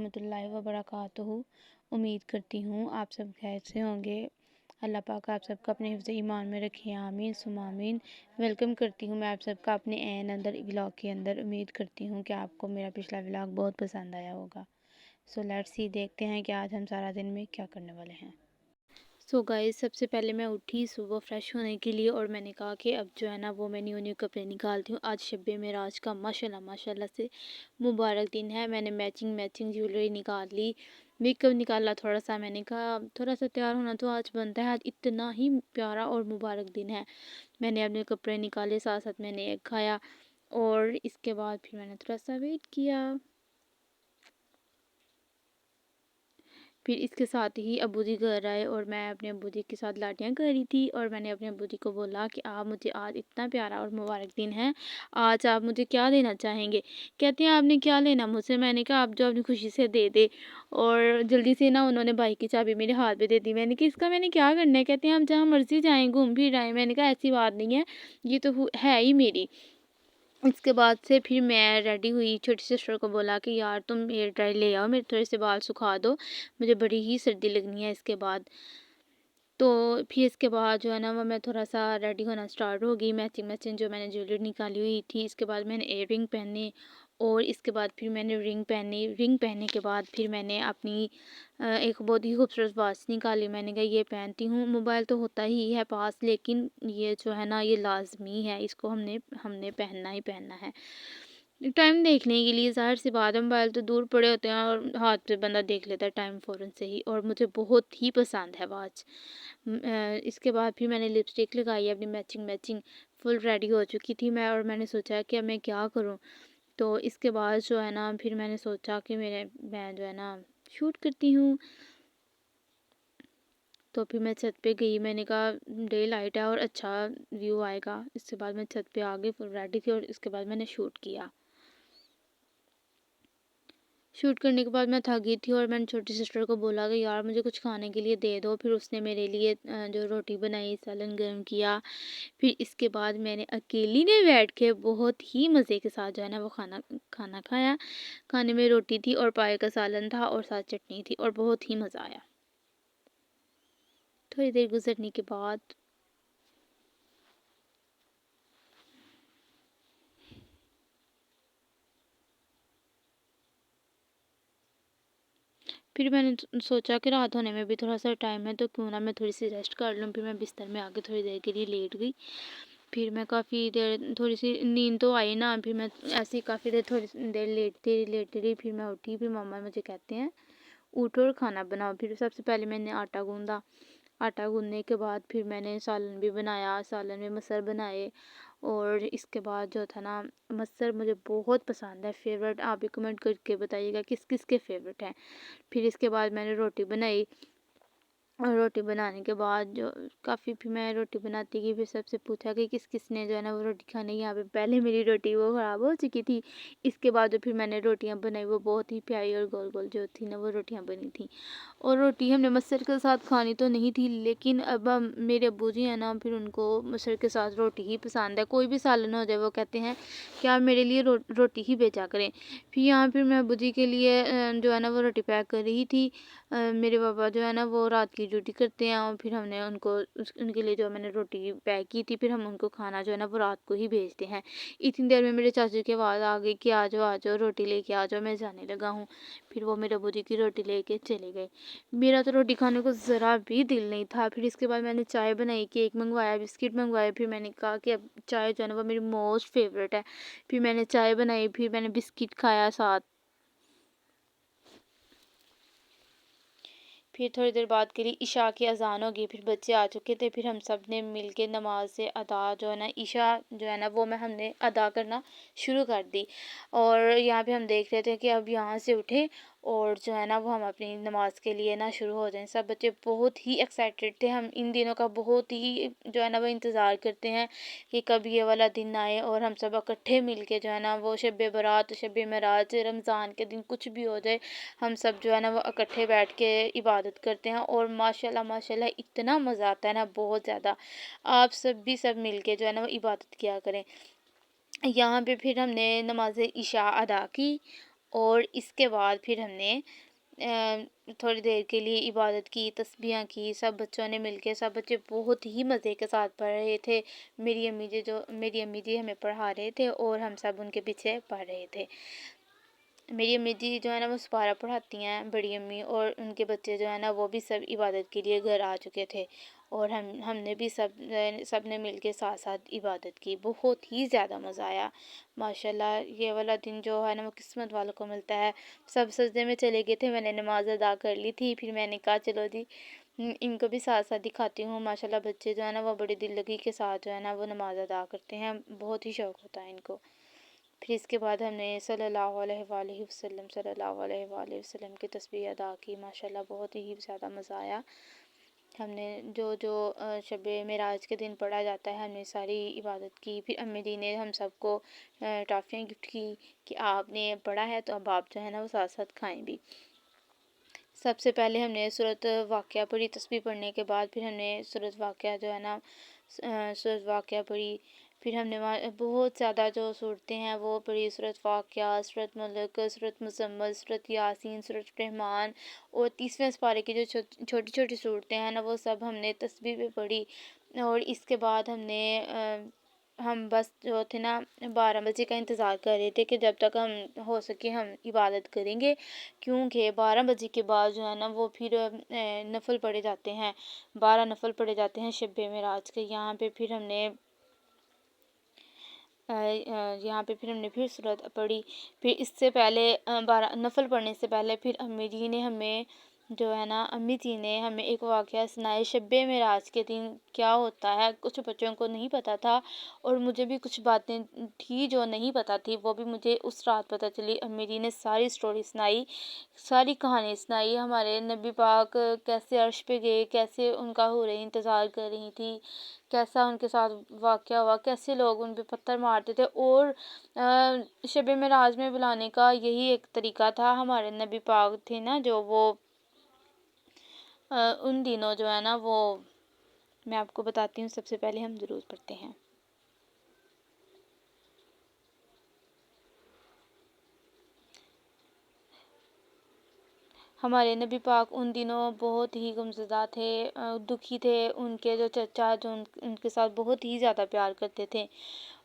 ورحمۃ اللہ وبرکاتہ۔ امید کرتی ہوں آپ سب خیر سے ہوں گے۔ اللہ پاک آپ سب کا اپنے حفظ ایمان میں رکھیں، آمین ثم آمین۔ ویلکم کرتی ہوں میں آپ سب کا اپنے این اندر ولاگ کے اندر۔ امید کرتی ہوں کہ آپ کو میرا پچھلا ولاگ بہت پسند آیا ہوگا۔ سو لیٹس سی، دیکھتے ہیں کہ آج ہم سارا دن میں کیا کرنے والے ہیں۔ سو گائز، سب سے پہلے میں اٹھی صبح فریش ہونے کے لیے، اور میں نے کہا کہ اب جو ہے نا وہ میں نیو کپڑے نکالتی ہوں۔ آج شب معراج کا ماشاءاللہ سے مبارک دن ہے۔ میں نے میچنگ جیولری نکال لی، میک اپ نکالا تھوڑا سا۔ میں نے کہا تھوڑا سا تیار ہونا تو آج بنتا ہے، آج اتنا ہی پیارا اور مبارک دن ہے۔ میں نے اپنے کپڑے نکالے، ساتھ ساتھ میں نے ایگ کھایا، اور اس کے بعد پھر میں نے تھوڑا سا ویٹ کیا۔ پھر اس کے ساتھ ہی ابو جی گھر آئے، اور میں اپنے ابو جی کے ساتھ لاٹیاں کر رہی تھی، اور میں نے اپنے ابو جی کو بولا کہ آپ مجھے آج اتنا پیارا اور مبارک دن ہے، آج آپ مجھے کیا دینا چاہیں گے؟ کہتے ہیں آپ نے کیا لینا مجھ سے؟ میں نے کہا آپ جو اپنی خوشی سے دے دے، اور جلدی سے نا انہوں نے بائک کی چابی میرے ہاتھ پہ دے دی۔ میں نے کہا اس کا میں نے کیا کرنا ہے؟ کہتے ہیں آپ جہاں مرضی جائیں، گھوم پھر آئیں۔ میں نے کہا ایسی بات نہیں ہے، یہ تو ہے ہی میری۔ اس کے بعد سے پھر میں ریڈی ہوئی، چھوٹی سسٹر کو بولا کہ یار تم ہیئر ڈرائی لے آؤ، میرے تھوڑے سے بال سکھا دو، مجھے بڑی ہی سردی لگنی ہے اس کے بعد۔ تو پھر اس کے بعد جو ہے نا وہ میں تھوڑا سا ریڈی ہونا سٹارٹ ہو گئی، میچنگ جو میں نے جیولری نکالی ہوئی تھی۔ اس کے بعد میں نے ایئر رنگ پہنے، اور اس کے بعد پھر میں نے رنگ پہننے کے بعد پھر میں نے اپنی ایک بہت ہی خوبصورت واچ نکالی۔ میں نے کہا یہ پہنتی ہوں، موبائل تو ہوتا ہی ہے پاس، لیکن یہ جو ہے نا یہ لازمی ہے، اس کو ہم نے پہننا ہی پہننا ہے ٹائم دیکھنے کے لیے۔ ظاہر سی بات ہے، موبائل تو دور پڑے ہوتے ہیں اور ہاتھ پہ بندہ دیکھ لیتا ہے ٹائم فوراً سے ہی، اور مجھے بہت ہی پسند ہے واچ۔ اس کے بعد پھر میں نے لپسٹک لگائی اپنی میچنگ، فل ریڈی ہو چکی تھی میں، اور میں نے سوچا کہ اب میں کیا کروں۔ تو اس کے بعد جو ہے نا پھر میں نے سوچا کہ میں جو ہے نا شوٹ کرتی ہوں۔ تو پھر میں چھت پہ گئی، میں نے کہا ڈے لائٹ ہے اور اچھا ویو آئے گا۔ اس کے بعد میں چھت پہ آ گئی، فل ریڈی تھی، اور اس کے بعد میں نے شوٹ کیا۔ شوٹ کرنے کے بعد میں تھک گئی تھی، اور میں نے چھوٹی سسٹر کو بولا کہ یار مجھے کچھ کھانے کے لیے دے دو۔ پھر اس نے میرے لیے جو روٹی بنائی، سالن گرم کیا۔ پھر اس کے بعد میں نے اکیلی نے بیٹھ کے بہت ہی مزے کے ساتھ جو ہے نا وہ کھانا کھایا۔ کھانے میں روٹی تھی اور پائے کا سالن تھا اور ساتھ چٹنی تھی، اور بہت ہی مزہ آیا۔ تھوڑی دیر گزرنے کے بعد پھر میں نے سوچا کہ رات ہونے میں بھی تھوڑا سا ٹائم ہے، تو کیوں نہ میں تھوڑی سی ریسٹ کر لوں۔ پھر میں بستر میں آ کے تھوڑی دیر کے لیے لیٹ گئی۔ پھر میں کافی دیر، تھوڑی سی نیند تو آئی نا، پھر میں ایسی کافی دیر تھوڑی دیر لیٹتی رہی۔ پھر میں اٹھی، پھر ماما مجھے کہتے ہیں اٹھو اور کھانا بناؤ۔ پھر سب سے پہلے میں نے آٹا گوندھا، آٹا گوندھنے کے بعد پھر میں نے سالن بھی بنایا، سالن میں مسر بنائے، اور اس کے بعد جو تھا نا مسر مجھے بہت پسند ہے، فیوریٹ۔ آپ بھی کمنٹ کر کے بتائیے گا کس کس کے فیوریٹ ہیں۔ پھر اس کے بعد میں نے روٹی بنائی، اور روٹی بنانے کے بعد پھر میں روٹی بناتی گئی۔ پھر سب سے پوچھا کہ کس کس نے جو ہے نا وہ روٹی کھانی ہے۔ یہاں پہ پہلے میری روٹی وہ خراب ہو چکی تھی، اس کے بعد جو پھر میں نے روٹیاں بنائی وہ بہت ہی پیاری اور گول گول جو تھی نا وہ روٹیاں بنی تھیں۔ اور روٹی ہم نے مسر کے ساتھ کھانی تو نہیں تھی، لیکن اب میرے ابو جی ہیں نا، پھر ان کو مسر کے ساتھ روٹی ہی پسند ہے، کوئی بھی سالن ہو جائے وہ کہتے ہیں کہ آپ میرے لیے روٹی ہی بھیجا کریں۔ پھر یہاں پھر میں ابو جی کے لیے جو ہے نا وہ روٹی پیک کر رہی تھی۔ میرے پاپا جو ہے نا وہ رات کی ڈیوٹی کرتے ہیں، اور پھر ہم نے ان کے لیے جو میں نے روٹی پیک کی تھی، پھر ہم ان کو کھانا جو ہے نا وہ رات کو ہی بھیجتے ہیں۔ اتنی دیر میں میرے چاچو کی آواز آ گئی کہ آ جاؤ روٹی لے کے آ جاؤ، میں جانے لگا ہوں۔ پھر وہ میرے ابو جی کی روٹی لے کے چلے گئے، میرا تو روٹی کھانے کو ذرا بھی دل نہیں تھا۔ پھر اس کے بعد میں نے چائے بنائی، کیک منگوایا، بسکٹ منگوائے۔ پھر میں نے کہا کہ اب چائے جو ہے نا وہ میری موسٹ فیوریٹ ہے۔ پھر میں نے چائے بنائی، پھر میں نے بسکٹ کھایا ساتھ۔ پھر تھوڑی دیر بعد کے لیے عشاء کی اذان ہو گئی، پھر بچے آ چکے تھے، پھر ہم سب نے مل کے نماز ادا جو ہے نا عشاء جو ہے نا وہ ہم نے ادا کرنا شروع کر دی۔ اور یہاں پہ ہم دیکھ رہے تھے کہ اب یہاں سے اٹھے اور جو ہے نا وہ ہم اپنی نماز کے لیے نا شروع ہو جائیں۔ سب بچے بہت ہی ایکسائٹیڈ تھے، ہم ان دنوں کا بہت ہی جو ہے نا وہ انتظار کرتے ہیں کہ کب یہ والا دن آئے، اور ہم سب اکٹھے مل کے جو ہے نا وہ شب برات، شب معراج، رمضان کے دن کچھ بھی ہو جائے، ہم سب جو ہے نا وہ اکٹھے بیٹھ کے عبادت کرتے ہیں، اور ماشاءاللہ اتنا مزہ آتا ہے نا، بہت زیادہ۔ آپ سب مل کے جو ہے نا وہ عبادت کیا کریں۔ یہاں پہ پھر ہم نے نماز عشاء ادا کی، اور اس کے بعد پھر ہم نے تھوڑی دیر کے لیے عبادت کی، تسبیحاں کی، سب بچوں نے مل کے، سب بچے بہت ہی مزے کے ساتھ پڑھ رہے تھے۔ میری امی جی ہمیں پڑھا رہے تھے اور ہم سب ان کے پیچھے پڑھ رہے تھے۔ میری امی جی جو ہے نا وہ سپارہ پڑھاتی ہیں، بڑی امی، اور ان کے بچے جو ہے نا وہ بھی سب عبادت کے لیے گھر آ چکے تھے، اور ہم نے بھی سب نے مل کے ساتھ ساتھ عبادت کی۔ بہت ہی زیادہ مزہ آیا ماشاء اللہ۔ یہ والا دن جو ہے نا وہ قسمت والوں کو ملتا ہے۔ سب سجدے میں چلے گئے تھے، میں نے نماز ادا کر لی تھی، پھر میں نے کہا چلو جی ان کو بھی ساتھ ساتھ دکھاتی ہوں۔ ماشاء اللہ بچے جو ہے نا وہ بڑی دل لگی کے ساتھ جو ہے نا وہ نماز ادا کرتے ہیں، بہت ہی شوق ہوتا ہے ان کو۔ پھر اس کے بعد ہم نے صلی اللہ علیہ وآلہ وسلم کی تسبیح ادا کی۔ ماشاء اللہ بہت ہی زیادہ مزہ آیا۔ ہم نے جو شب معراج کے دن پڑھا جاتا ہے، ہم نے ساری عبادت کی۔ پھر امی جی نے ہم سب کو ٹافیاں گفٹ کی کہ آپ نے پڑھا ہے تو اب آپ جو ہے نا وہ ساتھ ساتھ کھائیں بھی۔ سب سے پہلے ہم نے سورۃ واقعہ پڑھی، تسبیح پڑھنے کے بعد پھر ہم نے سورۃ واقعہ جو ہے نا سورۃ واقعہ پڑھی۔ پھر ہم نے بہت زیادہ جو صورتیں ہیں وہ پڑھی، سورۃ واقعہ، سورۃ ملک، سورۃ مزمل، سورۃ یاسین، سورۃ رحمان، اور 30ویں سپارے کی جو چھوٹی چھوٹی صورتیں ہیں نا وہ سب ہم نے تسبیح پہ پڑھی۔ اور اس کے بعد ہم بس جو تھے نا 12 بجے کا انتظار کر رہے تھے کہ جب تک ہم ہو سکے ہم عبادت کریں گے، کیونکہ 12 بجے کے بعد جو ہے نا وہ پھر نفل پڑھے جاتے ہیں، 12 نفل پڑھے جاتے ہیں شب معراج کے۔ یہاں پہ پھر ہم نے پھر سورت پڑھی۔ پھر اس سے پہلے 12 نفل پڑھنے سے پہلے پھر امی جی نے ہمیں ایک واقعہ سنائے شب معراج کے دن کیا ہوتا ہے۔ کچھ بچوں کو نہیں پتہ تھا اور مجھے بھی کچھ باتیں تھی جو نہیں پتہ تھی، وہ بھی مجھے اس رات پتہ چلی۔ امی جی نے ساری سٹوری سنائی، ساری کہانی سنائی، ہمارے نبی پاک کیسے عرش پہ گئے، کیسے ان کا حوریں انتظار کر رہی تھی، کیسا ان کے ساتھ واقعہ ہوا، کیسے لوگ ان پہ پتھر مارتے تھے۔ اور شب معراج میں بلانے کا یہی ایک طریقہ تھا۔ ہمارے نبی پاک تھے نا جو وہ ان دنوں جو ہے نا وہ میں آپ کو بتاتی ہوں۔ سب سے پہلے ہم درود پڑھتے ہیں۔ ہمارے نبی پاک ان دنوں بہت ہی غمزدہ تھے، دکھی تھے۔ ان کے جو چچا جو ان کے ساتھ بہت ہی زیادہ پیار کرتے تھے،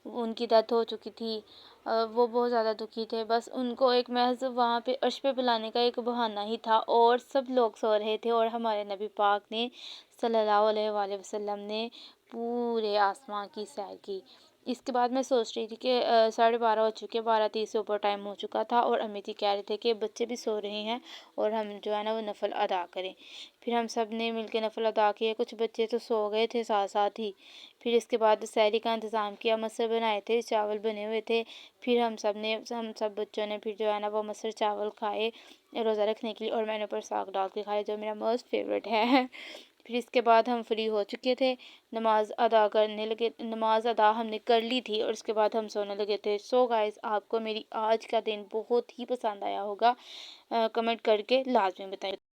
ان کی ڈیتھ ہو چکی تھی، وہ بہت زیادہ دکھی تھے۔ بس ان کو ایک محض وہاں پہ عرش پہ بلانے کا ایک بہانہ ہی تھا، اور سب لوگ سو رہے تھے، اور ہمارے نبی پاک نے صلی اللہ علیہ وآلہ وسلم نے پورے آسمان کی سیر کی۔ اس کے بعد میں سوچ رہی تھی کہ 12:30 ہو چکے، 12:30 سے اوپر ٹائم ہو چکا تھا، اور امی جی کہہ رہے تھے کہ بچے بھی سو رہے ہیں اور ہم جو ہے نا وہ نفل ادا کریں۔ پھر ہم سب نے مل کے نفل ادا کیے، کچھ بچے تو سو گئے تھے ساتھ ساتھ ہی۔ پھر اس کے بعد سحری کا انتظام کیا، مسر بنائے تھے، چاول بنے ہوئے تھے۔ پھر ہم سب بچوں نے پھر جو ہے نا وہ مسر چاول کھائے روزہ رکھنے کے لیے، اور میں نے اوپر ساگ ڈال کے کھایا جو میرا موسٹ فیوریٹ ہے۔ پھر اس کے بعد ہم فری ہو چکے تھے، نماز ادا ہم نے کر لی تھی، اور اس کے بعد ہم سونے لگے تھے۔ سو گائز، آپ کو میری آج کا دن بہت ہی پسند آیا ہوگا، کمنٹ کر کے لازمی بتائیں۔